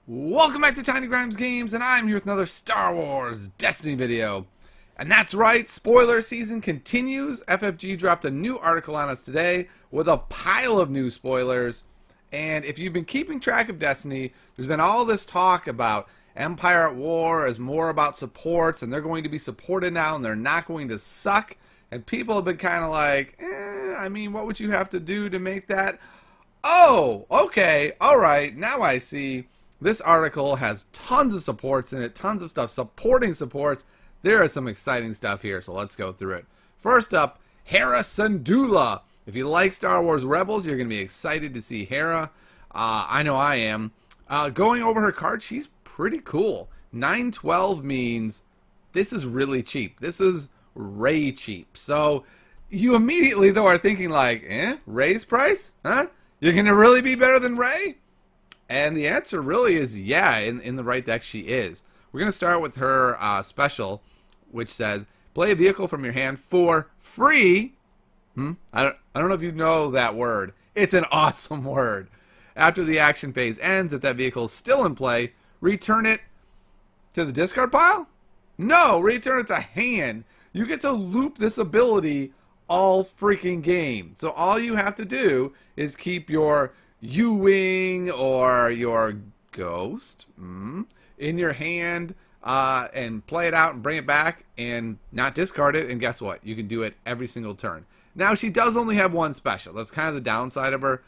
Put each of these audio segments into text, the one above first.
Welcome back to Tiny Grimes Games, and I'm here with another Star Wars Destiny video. And that's right, spoiler season continues. FFG dropped a new article on us today with a pile of new spoilers. And if you've been keeping track of Destiny, there's been all this talk about Empire at War is more about supports, and they're going to be supported now, and they're not going to suck. And people have been kind of like, I mean, what would you have to do to make that? Oh, okay, alright, now I see. This article has tons of supports in it, tons of stuff supporting supports. There is some exciting stuff here, so let's go through it. First up, Hera Syndulla. If you like Star Wars Rebels, you're going to be excited to see Hera. I know I am. Going over her card, she's pretty cool. 912 means this is really cheap. This is Ray cheap. So you immediately, though, are thinking like, Ray's price? Huh? You're going to really be better than Ray? And the answer really is yeah, in the right deck she is. We're going to start with her special, which says, play a vehicle from your hand for free. I don't know if you know that word. It's an awesome word. After the action phase ends, if that vehicle is still in play, return it to the discard pile? No, return it to hand. You get to loop this ability all freaking game. So all you have to do is keep your Ywing or your Ghost in your hand and play it out and bring it back and not discard it, and guess what? You can do it every single turn. Now, she does only have one special. That's kind of the downside of her,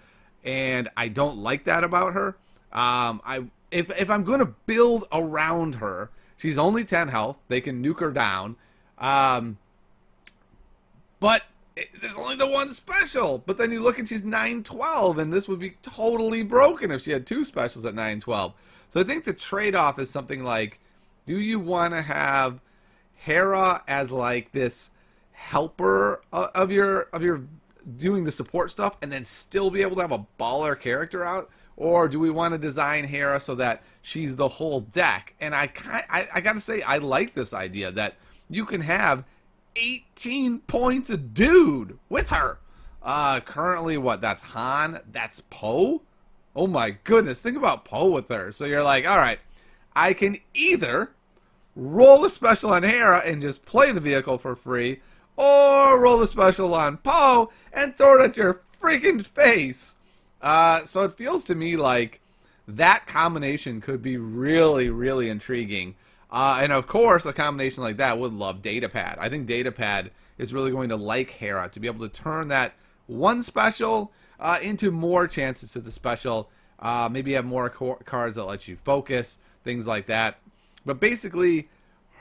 and I don't like that about her. If I'm going to build around her, she's only 10 health. They can nuke her down. But there's only the one special. But then you look and she's 912, and this would be totally broken if she had two specials at 912. So I think the trade-off is something like, do you want to have Hera as like this helper of your doing the support stuff and then still be able to have a baller character out? Or do we want to design Hera so that she's the whole deck? And I gotta say, I like this idea that you can have 18 points a dude with her. Currently, what? That's Han. That's Poe. Oh my goodness. Think about Poe with her. So you're like, all right, I can either roll a special on Hera and just play the vehicle for free, or roll a special on Poe and throw it at your freaking face. So it feels to me like that combination could be really, really intriguing. And of course, a combination like that would love Datapad. I think Datapad is really going to like Hera to be able to turn that one special into more chances to the special. Maybe have more cards that let you focus, things like that. But basically,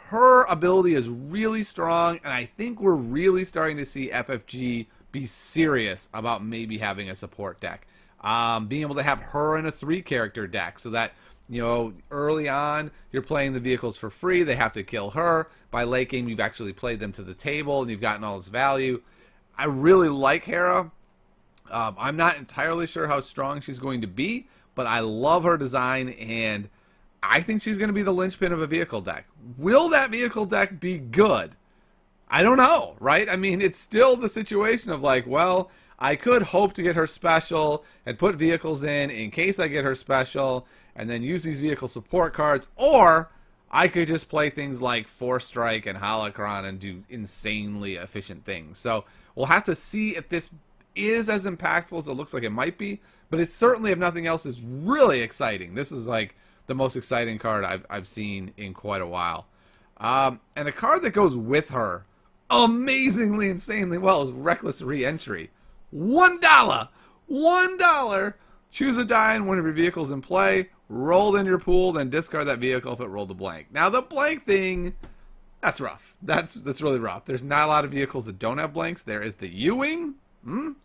her ability is really strong, and I think we're really starting to see FFG be serious about maybe having a support deck. Being able to have her in a 3-character deck so that, you know, early on, you're playing the vehicles for free. They have to kill her. By late game, you've actually played them to the table, and you've gotten all this value. I really like Hera. I'm not entirely sure how strong she's going to be, but I love her design, and I think she's going to be the linchpin of a vehicle deck. Will that vehicle deck be good? I don't know, right? I mean, it's still the situation of like, well, I could hope to get her special and put vehicles in case I get her special, and then use these vehicle support cards, or I could just play things like Force Strike and Holocron and do insanely efficient things. So we'll have to see if this is as impactful as it looks like it might be, but it certainly, if nothing else, is really exciting. This is like the most exciting card I've seen in quite a while. And a card that goes with her amazingly, insanely well is Reckless Reentry. $1! $1! Choose a die in one of your vehicles in play, roll in your pool, then discard that vehicle if it rolled a blank. Now, the blank thing, that's rough. That's really rough. There's not a lot of vehicles that don't have blanks. There is the Ewing,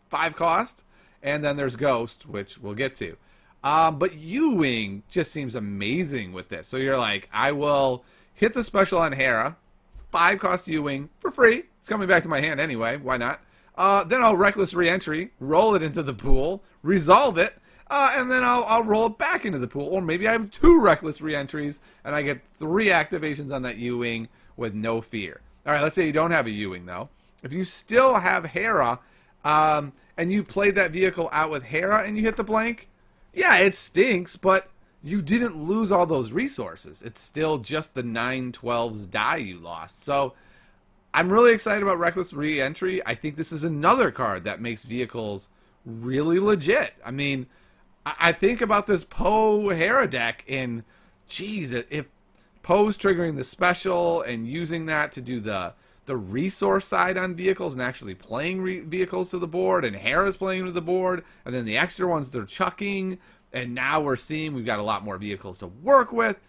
5 cost, and then there's Ghost, which we'll get to. But Ewing just seems amazing with this. So you're like, I will hit the special on Hera, 5 cost Ewing for free. It's coming back to my hand anyway. Why not? Then I'll Reckless Reentry, roll it into the pool, resolve it, and then I'll roll it back into the pool. Or maybe I have 2 Reckless Reentries, and I get 3 activations on that Ewing with no fear. All right, let's say you don't have a Ewing, though. If you still have Hera, and you play that vehicle out with Hera and you hit the blank, yeah, it stinks, but you didn't lose all those resources. It's still just the 912's die you lost. So I'm really excited about Reckless Reentry. I think this is another card that makes vehicles really legit. I mean, I think about this Poe Hera deck, and geez, if Poe's triggering the special and using that to do the resource side on vehicles and actually playing vehicles to the board, and Hera's playing to the board, and then the extra ones they're chucking, and now we're seeing we've got a lot more vehicles to work with.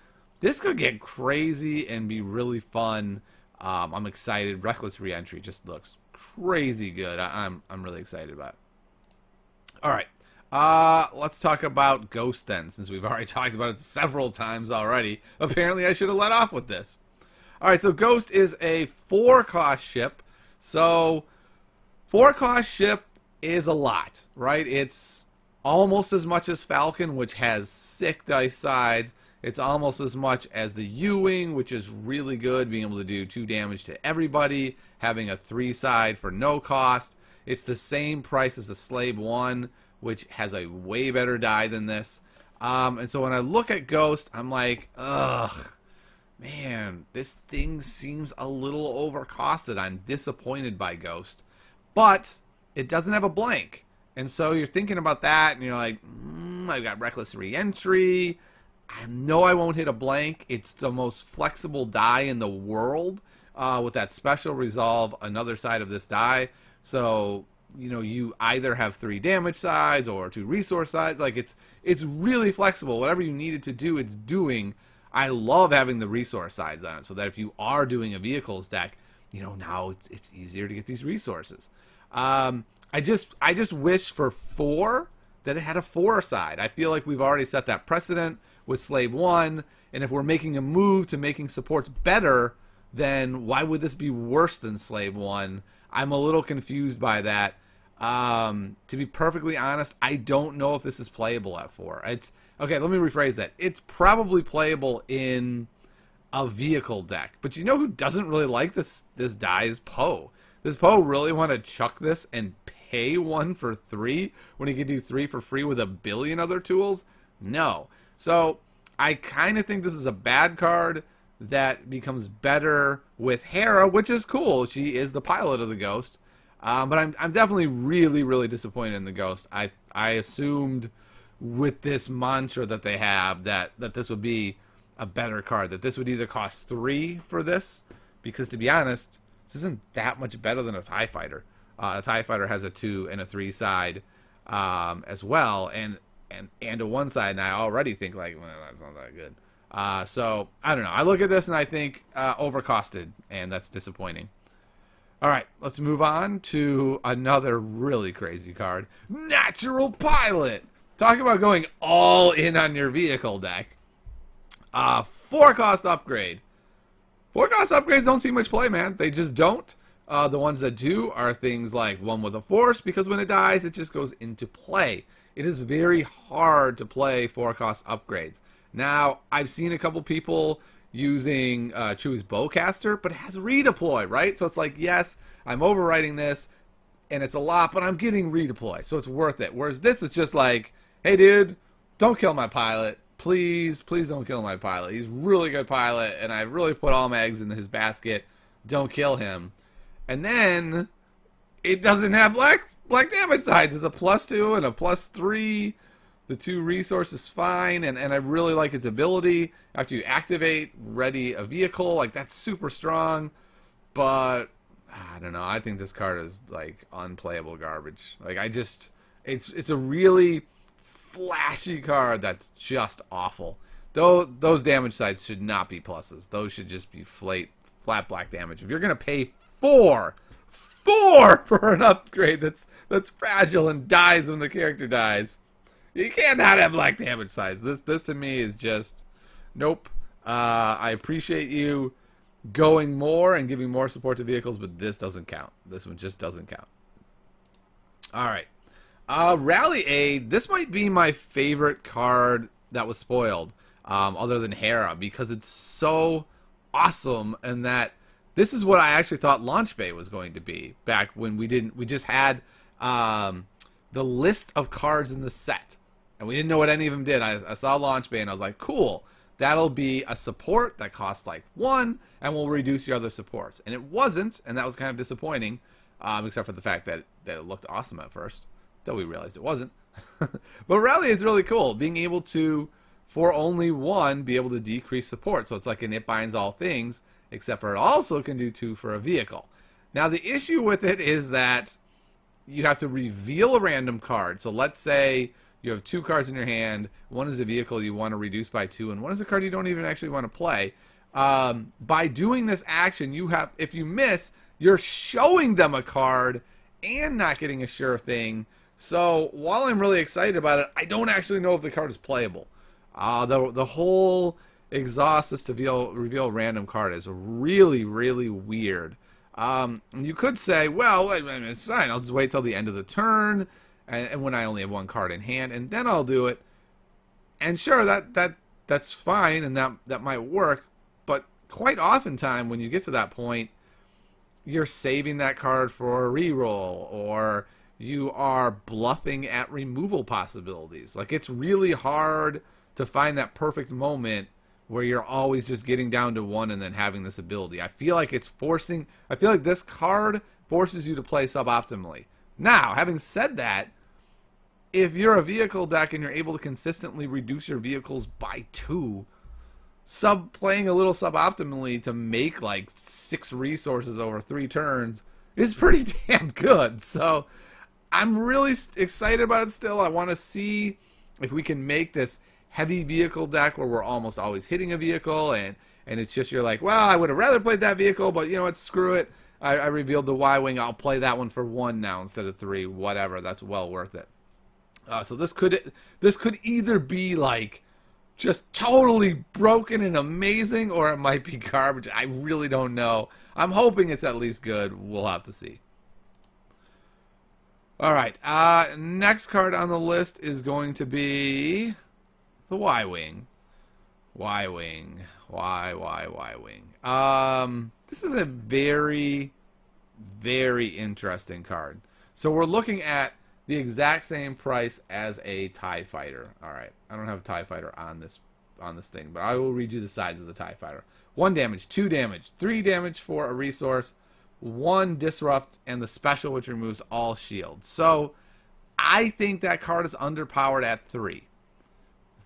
This could get crazy and be really fun. I'm excited. Reckless Reentry just looks crazy good. I'm really excited about it. All right. Let's talk about Ghost then, since we've already talked about it several times already. Apparently I should have let off with this. All right, so Ghost is a 4-cost ship. So 4-cost ship is a lot, right? It's almost as much as Falcon, which has sick dice sides. It's almost as much as the Ewing, which is really good, being able to do 2 damage to everybody, having a 3-side for no cost. It's the same price as the Slave 1, which has a way better die than this. And so when I look at Ghost, I'm like, ugh, man, this thing seems a little overcosted. I'm disappointed by Ghost. But it doesn't have a blank. And so you're thinking about that, and you're like, I've got Reckless Reentry. I know I won't hit a blank. It's the most flexible die in the world with that special resolve, another side of this die. So, you know, you either have 3 damage sides or 2 resource sides. Like, it's really flexible. Whatever you need it to do, it's doing. I love having the resource sides on it, so that if you are doing a vehicles deck, you know, now it's easier to get these resources. I just wish for 4 that it had a 4 side. I feel like we've already set that precedent with Slave 1, and if we're making a move to making supports better, then why would this be worse than Slave 1? I'm a little confused by that. To be perfectly honest, I don't know if this is playable at 4. Okay, let me rephrase that. It's probably playable in a vehicle deck, but you know who doesn't really like this die is Poe. Does Poe really want to chuck this and pay 1 for 3 when he can do 3 for free with a billion other tools? No. So I kind of think this is a bad card that becomes better with Hera, which is cool. She is the pilot of the Ghost. But I'm definitely really, really disappointed in the Ghost. I assumed with this mantra that they have that this would be a better card, that this would either cost 3 for this, because to be honest, this isn't that much better than a TIE Fighter. A TIE Fighter has a 2 and a 3 side as well, and a 1 side, and I already think like, well, that's not that good. So I don't know. I look at this and I think overcosted, and that's disappointing. All right, let's move on to another really crazy card, Natural Pilot. Talk about going all in on your vehicle deck. 4-cost upgrade. 4-cost upgrades don't see much play, man. They just don't. The ones that do are things like 1 with a Force, because when it dies, it just goes into play. It is very hard to play 4-cost upgrades. Now, I've seen a couple people using Chewie's Bowcaster, but it has redeploy, right? So it's like, yes, I'm overwriting this, and it's a lot, but I'm getting redeploy, so it's worth it. Whereas this is just like, hey, dude, don't kill my pilot. Please, please don't kill my pilot. He's a really good pilot, and I really put all my eggs in his basket. Don't kill him. And then it doesn't have black damage sides. It's a +2 and a +3. The 2 resources fine, and I really like its ability. After you activate, ready a vehicle, like that's super strong. But I don't know. I think this card is like unplayable garbage. Like it's a really flashy card that's just awful. Though those damage sides should not be pluses. Those should just be flat black damage. If you're gonna pay 4 for an upgrade that's fragile and dies when the character dies, you cannot have black damage size. This to me is just nope. I appreciate you going more and giving more support to vehicles, but this doesn't count. This one just doesn't count. All right. Rally Aid. This might be my favorite card that was spoiled, other than Hera, because it's so awesome, and that this is what I actually thought Launch Bay was going to be back when we just had the list of cards in the set. And we didn't know what any of them did. I saw Launch Bay and I was like, cool. That'll be a support that costs like 1 and will reduce your other supports. And it wasn't, and that was kind of disappointing, except for the fact that it looked awesome at first, until we realized it wasn't. But really, it's really cool being able to, for only 1, be able to decrease support. So it's like an It Binds All Things, except for it also can do 2 for a vehicle. Now, the issue with it is that you have to reveal a random card. So let's say you have 2 cards in your hand. One is a vehicle you want to reduce by 2, and one is a card you don't even actually want to play. By doing this action, if you miss, you're showing them a card and not getting a sure thing. So while I'm really excited about it, I don't actually know if the card is playable. The whole exhaust this to reveal a random card is really, really weird. You could say, well, it's fine. I'll just wait till the end of the turn. And when I only have 1 card in hand, and then I'll do it. And sure, that's fine, and that might work. But quite oftentimes, when you get to that point, you're saving that card for a reroll, or you are bluffing at removal possibilities. Like, it's really hard to find that perfect moment where you're always just getting down to 1 and then having this ability. I feel like this card forces you to play suboptimally. Now, having said that, if you're a vehicle deck and you're able to consistently reduce your vehicles by 2, playing a little suboptimally to make like 6 resources over 3 turns is pretty damn good. So I'm really excited about it still. I want to see if we can make this heavy vehicle deck where we're almost always hitting a vehicle, and it's just you're like, well, I would have rather played that vehicle, but you know what, screw it. I revealed the Ywing. I'll play that one for 1 now instead of 3. Whatever. That's well worth it. So this could either be like just totally broken and amazing, or it might be garbage. I really don't know. I'm hoping it's at least good. We'll have to see. All right. Next card on the list is going to be the Ywing. Ywing. Ywing. This is a very, very interesting card. So we're looking at the exact same price as a TIE Fighter. All right, I don't have a TIE Fighter on this thing, but I will read you the sides of the TIE Fighter. 1 damage, 2 damage, 3 damage for a resource, 1 disrupt, and the special which removes all shields. So I think that card is underpowered at 3.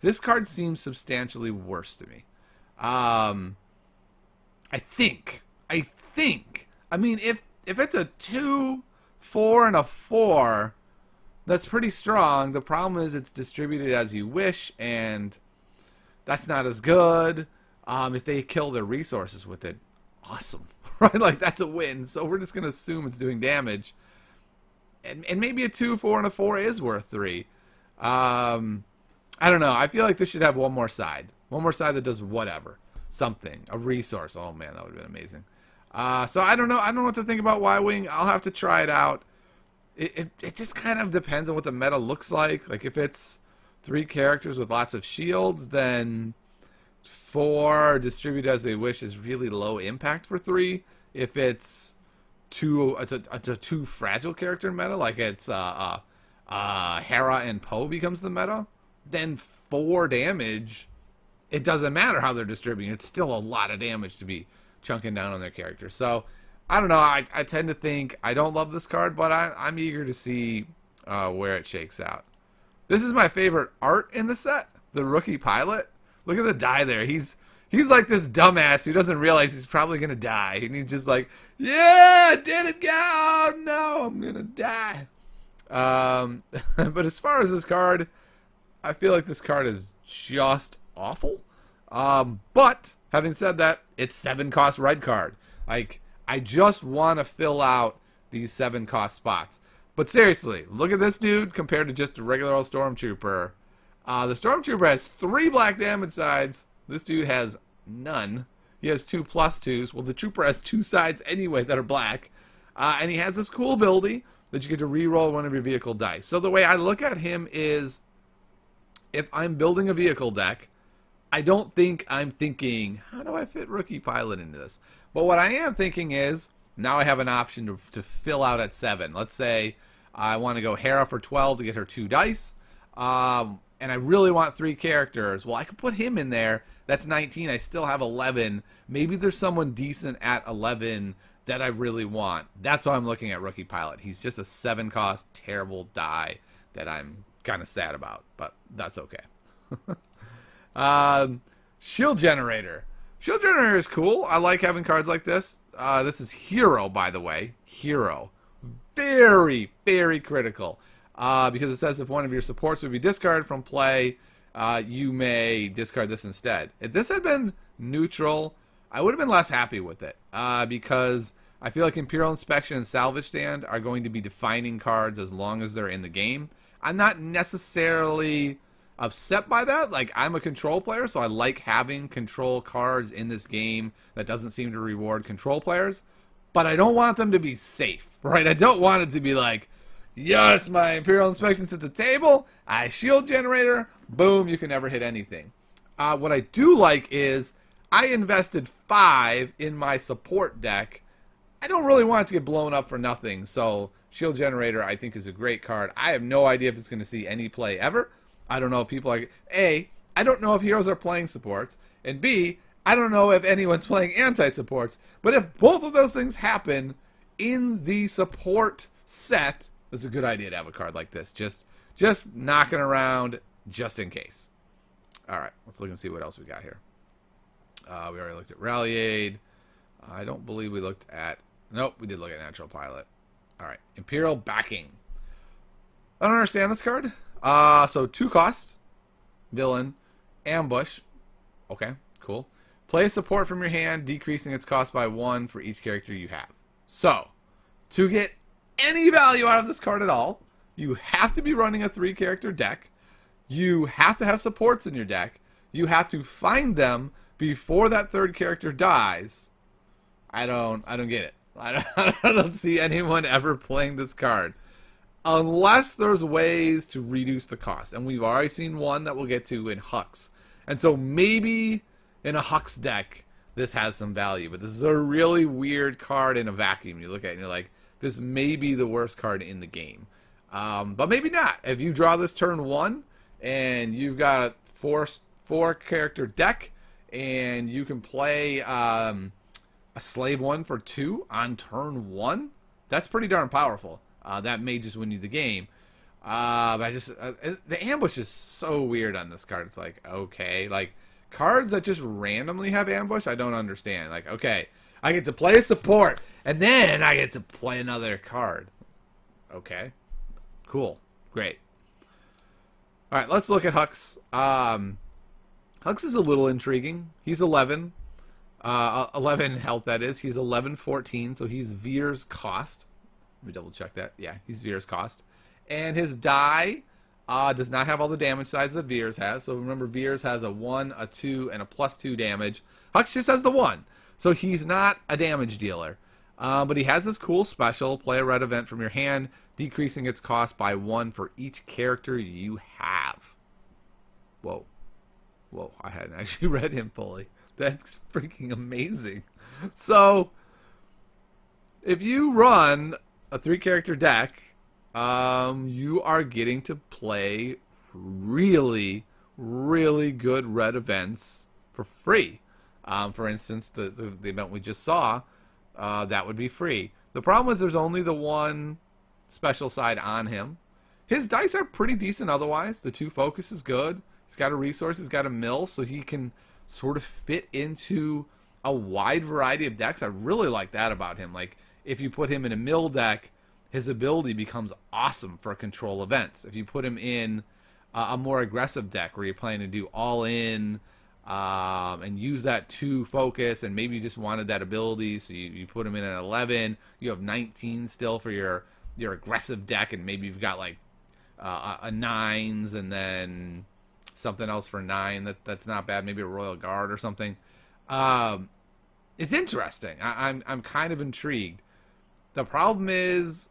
This card seems substantially worse to me. I think. I mean, if it's a 2, 4, and a 4, that's pretty strong. The problem is it's distributed as you wish, and that's not as good. If they kill their resources with it, awesome, right? Like, that's a win. So we're just gonna assume it's doing damage, and maybe a 2, 4, and a 4 is worth 3. I don't know. I feel like this should have one more side that does whatever. Something, a resource. Oh man, that would have been amazing. So I don't know. I don't know what to think about Ywing. I'll have to try it out. It just kind of depends on what the meta looks like. Like, if it's 3 characters with lots of shields, then 4 distributed as they wish is really low impact for 3. If it's a 2 fragile character meta, like it's Hera and Poe becomes the meta, then 4 damage. It doesn't matter how they're distributing. It's still a lot of damage to be chunking down on their character. So, I don't know. I tend to think I don't love this card, but I'm eager to see where it shakes out. This is my favorite art in the set, the rookie pilot. Look at the die there. He's like this dumbass who doesn't realize he's probably going to die. And he's just like, yeah, I did it, guy. Oh, no, I'm going to die. But as far as this card, I feel like this card is just awful. But having said that, it's 7 cost red card. Like, I just want to fill out these 7 cost spots. But seriously, look at this dude compared to just a regular old Stormtrooper. The Stormtrooper has 3 black damage sides. This dude has none. He has 2 +2s. Well, the Trooper has 2 sides anyway that are black. And he has this cool ability that you get to reroll one of your vehicle dice. So the way I look at him is, if I'm building a vehicle deck, I don't think I'm thinking, how do I fit Rookie Pilot into this? But what I am thinking is, now I have an option to fill out at 7. Let's say I want to go Hera for 12 to get her 2 dice. and I really want 3 characters, well, I could put him in there. That's 19. I still have 11. Maybe there's someone decent at 11 that I really want. That's why I'm looking at Rookie Pilot. He's just a 7-cost, terrible die that I'm kind of sad about, but that's okay. Shield Generator. Shield Generator is cool. I like having cards like this. This is Hero, by the way. Hero. Very, very critical. Because it says if one of your supports would be discarded from play, you may discard this instead. If this had been neutral, I would have been less happy with it. Because I feel like Imperial Inspection and Salvage Stand are going to be defining cards as long as they're in the game. I'm not necessarily upset by that. Like, I'm a control player, so I like having control cards in this game that doesn't seem to reward control players. But I don't want them to be safe, right? I don't want it to be like, yes, my Imperial Inspection's at the table, I Shield Generator, boom, you can never hit anything. What I do like is I invested 5 in my support deck. I don't really want it to get blown up for nothing, so Shield Generator I think is a great card. I have no idea if it's going to see any play ever. I don't know if people are... A, I don't know if heroes are playing supports, and B, I don't know if anyone's playing anti-supports, but if both of those things happen in the support set, it's a good idea to have a card like this. Just knocking around just in case. Alright, let's look and see what else we got here. We already looked at Rally Aid. I don't believe we looked at... Nope, we did look at Natural Pilot. Alright, Imperial Backing. I don't understand this card. So 2 cost, villain, ambush. Okay, cool. Play a support from your hand, decreasing its cost by 1 for each character you have. So, to get any value out of this card at all, you have to be running a 3-character deck. You have to have supports in your deck. You have to find them before that 3rd character dies. I don't get it. I don't see anyone ever playing this card. Unless there's ways to reduce the cost. And we've already seen one that we'll get to in Hux. And so maybe in a Hux deck, this has some value. But this is a really weird card in a vacuum. You look at it and you're like, this may be the worst card in the game. But maybe not. If you draw this turn 1, and you've got a 4-character deck, and you can play a Slave 1 for 2 on turn 1, that's pretty darn powerful. That may just win you the game. But I just... the ambush is so weird on this card. It's like, okay. Like, cards that just randomly have ambush, I don't understand. Like, okay, I get to play a support, and then I get to play another card. Okay. Cool. Great. Alright, let's look at Hux. Hux is a little intriguing. He's 11. 11 health, that is. He's 11-14, so he's Veer's cost. Let me double check that. Yeah, he's Veer's cost. And his die does not have all the damage size that Veer's has. So remember, Veer's has a 1, a 2, and a +2 damage. Hux just has the 1. So he's not a damage dealer. But he has this cool special, play a red event from your hand, decreasing its cost by 1 for each character you have. Whoa. Whoa, I hadn't actually read him fully. That's freaking amazing. So, if you run a 3-character deck, you are getting to play really, really good red events for free. For instance, the event we just saw, that would be free. The problem is there's only the 1 special side on him. His dice are pretty decent otherwise. The 2 focus is good. He's got a resource, he's got a mill, so he can sort of fit into a wide variety of decks. I really like that about him. Like, if you put him in a mill deck, his ability becomes awesome for control events. If you put him in a more aggressive deck where you're planning to do all in and use that 2 focus, and maybe you just wanted that ability, so you put him in at 11, you have 19 still for your aggressive deck, and maybe you've got like a 9s and then something else for 9 that's not bad, maybe a Royal Guard or something. It's interesting. I'm kind of intrigued. The problem is,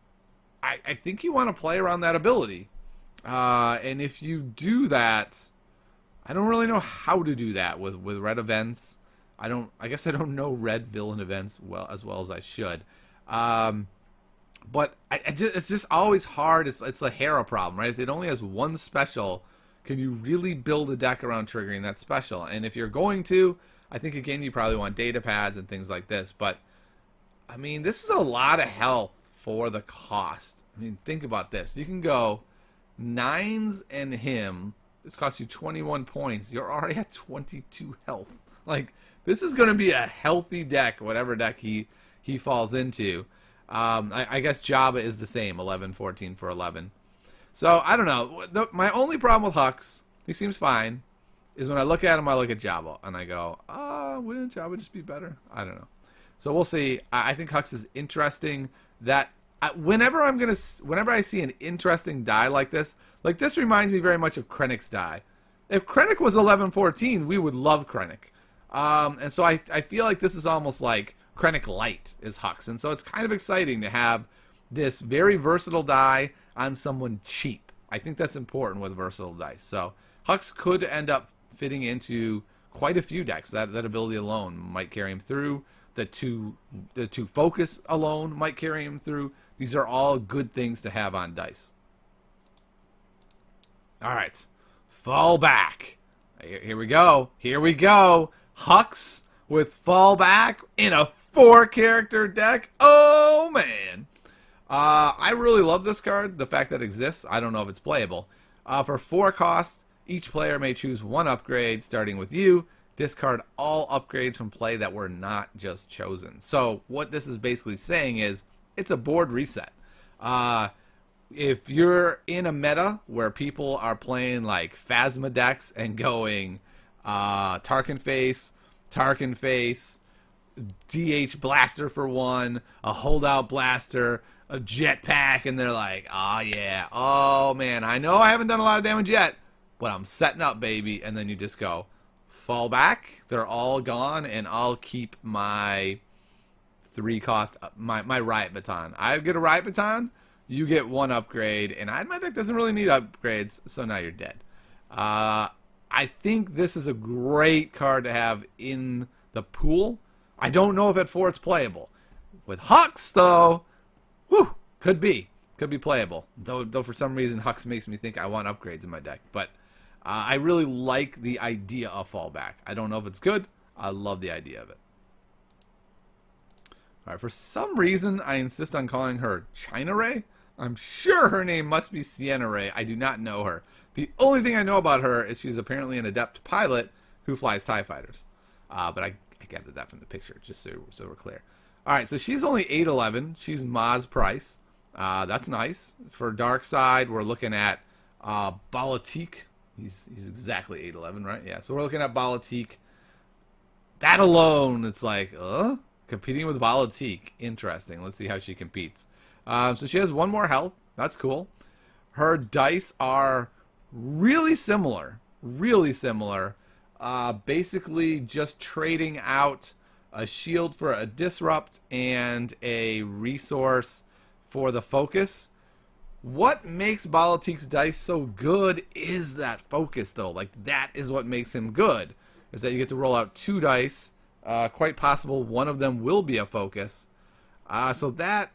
I think you want to play around that ability. And if you do that, I don't really know how to do that with red events. I guess I don't know red villain events as well as I should. But it's just always hard. It's the Hera problem, right? If it only has 1 special Can you really build a deck around triggering that special? And if you're going to, I think, again, you probably want data pads and things like this. But, I mean, this is a lot of health for the cost. I mean, think about this. You can go 9s and him. This costs you 21 points. You're already at 22 health. Like, this is going to be a healthy deck, whatever deck he falls into. I guess Jabba is the same, 11, 14 for 11. So, I don't know. My only problem with Hux, he seems fine, is when I look at him, I look at Jabba, and I go, wouldn't Jabba just be better? I don't know. So, we'll see. I think Hux is interesting. That whenever I see an interesting die like this reminds me very much of Krennic's die. If Krennic was 11-14, we would love Krennic. And so I feel like this is almost like Krennic Light is Hux. And so it's kind of exciting to have this very versatile die on someone cheap. I think that's important with versatile dice. So Hux could end up fitting into quite a few decks. That ability alone might carry him through. The two focus alone might carry him through. These are all good things to have on dice. All right, Fallback. Here we go. Here we go. Hux with Fallback in a 4-character deck. Oh man, I really love this card. The fact that it exists. I don't know if it's playable. For 4 costs, each player may choose 1 upgrade, starting with you. Discard all upgrades from play that were not just chosen. So what this is basically saying is it's a board reset. If you're in a meta where people are playing like Phasma decks and going Tarkin Face, DH Blaster for 1, a Holdout Blaster, a Jetpack, and they're like, oh yeah, oh man, I know I haven't done a lot of damage yet, but I'm setting up, baby. And then you just go, Fallback, they're all gone, and I'll keep my 3 cost, my Riot Baton. I get a Riot Baton, you get 1 upgrade, and my deck doesn't really need upgrades, so now you're dead. I think this is a great card to have in the pool. I don't know if at 4 it's playable. With Hux, though, whew, could be playable. Though for some reason Hux makes me think I want upgrades in my deck, but I really like the idea of Fallback. I don't know if it's good. I love the idea of it. Alright, for some reason, I insist on calling her Sienna Ray. I'm sure her name must be Sienna Ray. I do not know her. The only thing I know about her is she's apparently an adept pilot who flies TIE fighters. But I gathered that from the picture, just so we're clear. Alright, so she's only 811. She's Ma's price. That's nice. For Dark Side, we're looking at Balatik. He's exactly 811, right? Yeah, so we're looking at Balatik. That alone, it's like, competing with Balatik. Interesting. Let's see how she competes. So she has 1 more health. That's cool. Her dice are really similar. Really similar. Basically just trading out a shield for a disrupt and a resource for the focus. What makes Balatik's dice so good is that focus, though. Like, that is what makes him good, is that you get to roll out 2 dice. Quite possible one of them will be a focus. So that,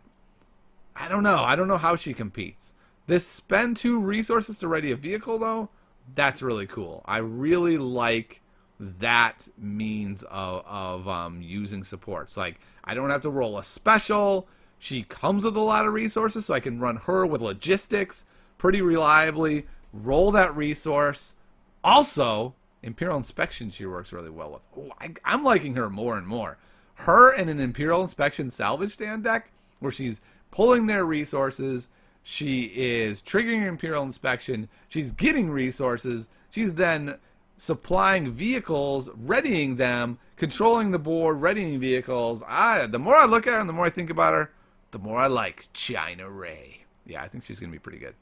I don't know. I don't know how she competes. This spend 2 resources to ready a vehicle, though, that's really cool. I really like that means of using supports. Like, I don't have to roll a special. She comes with a lot of resources, so I can run her with logistics pretty reliably, roll that resource. Also, Imperial Inspection she works really well with. Ooh, I'm liking her more and more. Her in an Imperial Inspection salvage stand deck, where she's pulling their resources, she is triggering Imperial Inspection, she's getting resources, she's then supplying vehicles, readying them, controlling the board, readying vehicles. The more I look at her and the more I think about her, the more I like Sienna Ray. Yeah, I think she's going to be pretty good.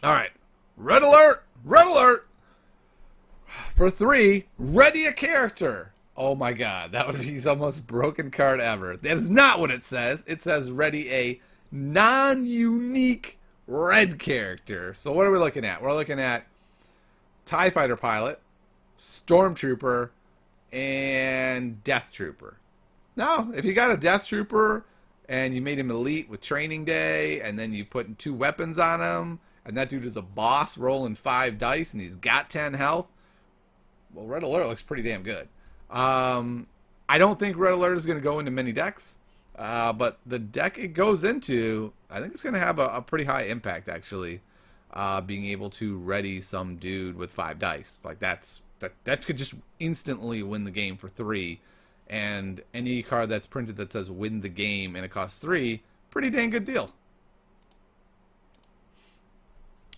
All right. Red alert! Red alert! For 3, ready a character. Oh my god, that would be the most broken card ever. That is not what it says. It says ready a non-unique red character. So what are we looking at? We're looking at TIE Fighter Pilot, Stormtrooper, and Death Trooper. Now, if you got a Death Trooper and you made him elite with Training Day, and then you put 2 weapons on him, and that dude is a boss rolling 5 dice, and he's got 10 health, well, Red Alert looks pretty damn good. I don't think Red Alert is going to go into many decks, but the deck it goes into, I think it's going to have a pretty high impact, actually, being able to ready some dude with 5 dice. Like, that could just instantly win the game for 3, and any card that's printed that says win the game and it costs 3, pretty dang good deal.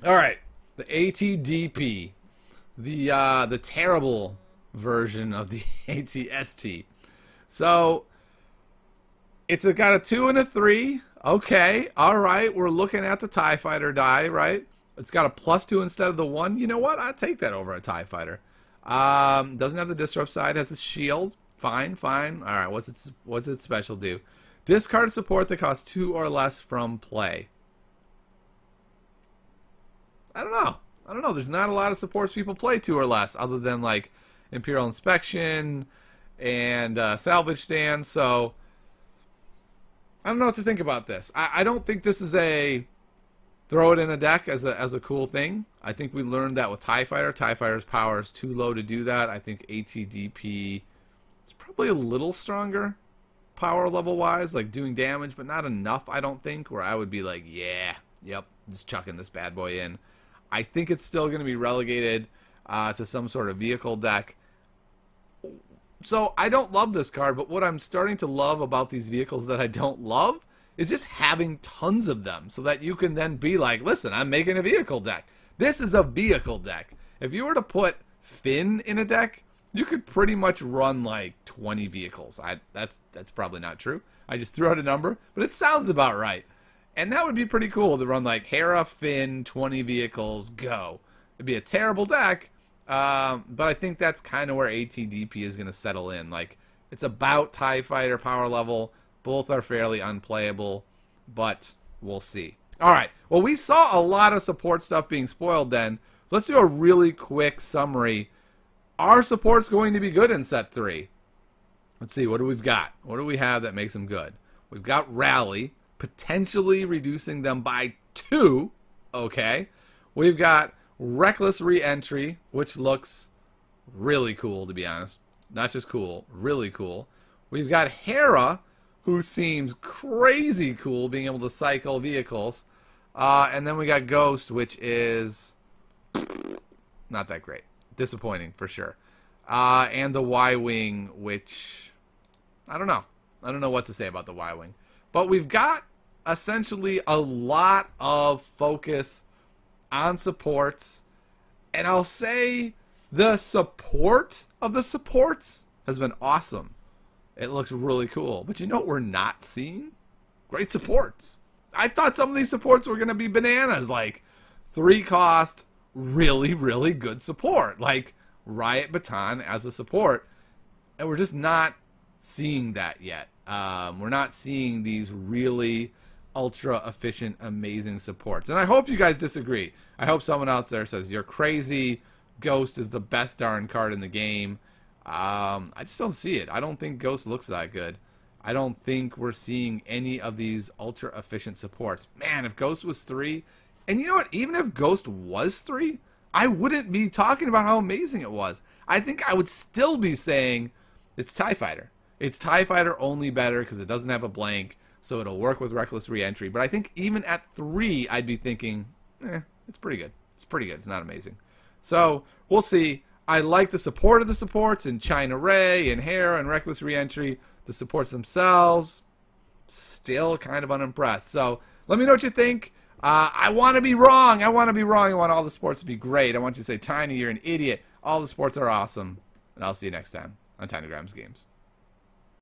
All right, the ATDP, the terrible version of the ATST. So it's got a 2 and a 3. Okay, all right, we're looking at the TIE Fighter die, right? It's got a +2 instead of the 1. You know what? I'd take that over a TIE Fighter. Doesn't have the disrupt side, has a shield. Fine, fine. All right, what's its special do? Discard support that costs 2 or less from play. I don't know. There's not a lot of supports people play 2 or less, other than like Imperial Inspection and Salvage Stand. So I don't know what to think about this. I don't think this is a throw it in a deck as a cool thing. I think we learned that with TIE Fighter. TIE Fighter's power is too low to do that. I think ATDP is probably a little stronger power level wise, like doing damage, but not enough, I don't think, where I would be like, yeah, yep, just chucking this bad boy in. I think it's still going to be relegated to some sort of vehicle deck. So I don't love this card, but what I'm starting to love about these vehicles that I don't love is just having tons of them, so that you can then be like, listen, I'm making a vehicle deck. This is a vehicle deck. If you were to put Finn in a deck, you could pretty much run like 20 vehicles. That's probably not true. I just threw out a number, but it sounds about right. And that would be pretty cool to run like Hera, Finn, 20 vehicles, go. It'd be a terrible deck, but I think that's kind of where ATDP is going to settle in. Like, it's about TIE Fighter power level. Both are fairly unplayable, but we'll see. All right, well, we saw a lot of support stuff being spoiled then. So let's do a really quick summary. Are supports going to be good in set 3? Let's see, what do we've got? What do we have that makes them good? We've got Rally, potentially reducing them by 2. Okay. We've got Reckless Reentry, which looks really cool, to be honest. Not just cool, really cool. We've got Hera, who seems crazy cool, being able to cycle vehicles. And then we got Ghost, which is not that great. Disappointing, for sure. And the Ywing, which I don't know. I don't know what to say about the Ywing. But we've got essentially a lot of focus on supports. And I'll say the support of the supports has been awesome. It looks really cool. But you know what we're not seeing? Great supports. I thought some of these supports were going to be bananas. Like 3 cost, really, really good support. Like Riot Baton as a support. And we're just not seeing that yet. We're not seeing these really ultra efficient, amazing supports. And I hope you guys disagree. I hope someone out there says, you're crazy. Ghost is the best darn card in the game. I just don't see it. I don't think Ghost looks that good. I don't think we're seeing any of these ultra efficient supports. Man, if Ghost was 3, and you know what? Even if Ghost was 3, I wouldn't be talking about how amazing it was. I think I would still be saying it's TIE Fighter. It's TIE Fighter, only better because it doesn't have a blank, so it'll work with Reckless Reentry. But I think even at 3, I'd be thinking, it's pretty good. It's pretty good. It's not amazing. So we'll see. I like the support of the supports in Sienna Ray and Hera and Reckless Reentry. The supports themselves, still kind of unimpressed. So let me know what you think. I want to be wrong. I want to be wrong. I want all the sports to be great. I want you to say, Tiny, you're an idiot. All the sports are awesome. And I'll see you next time on Tiny Grams Games.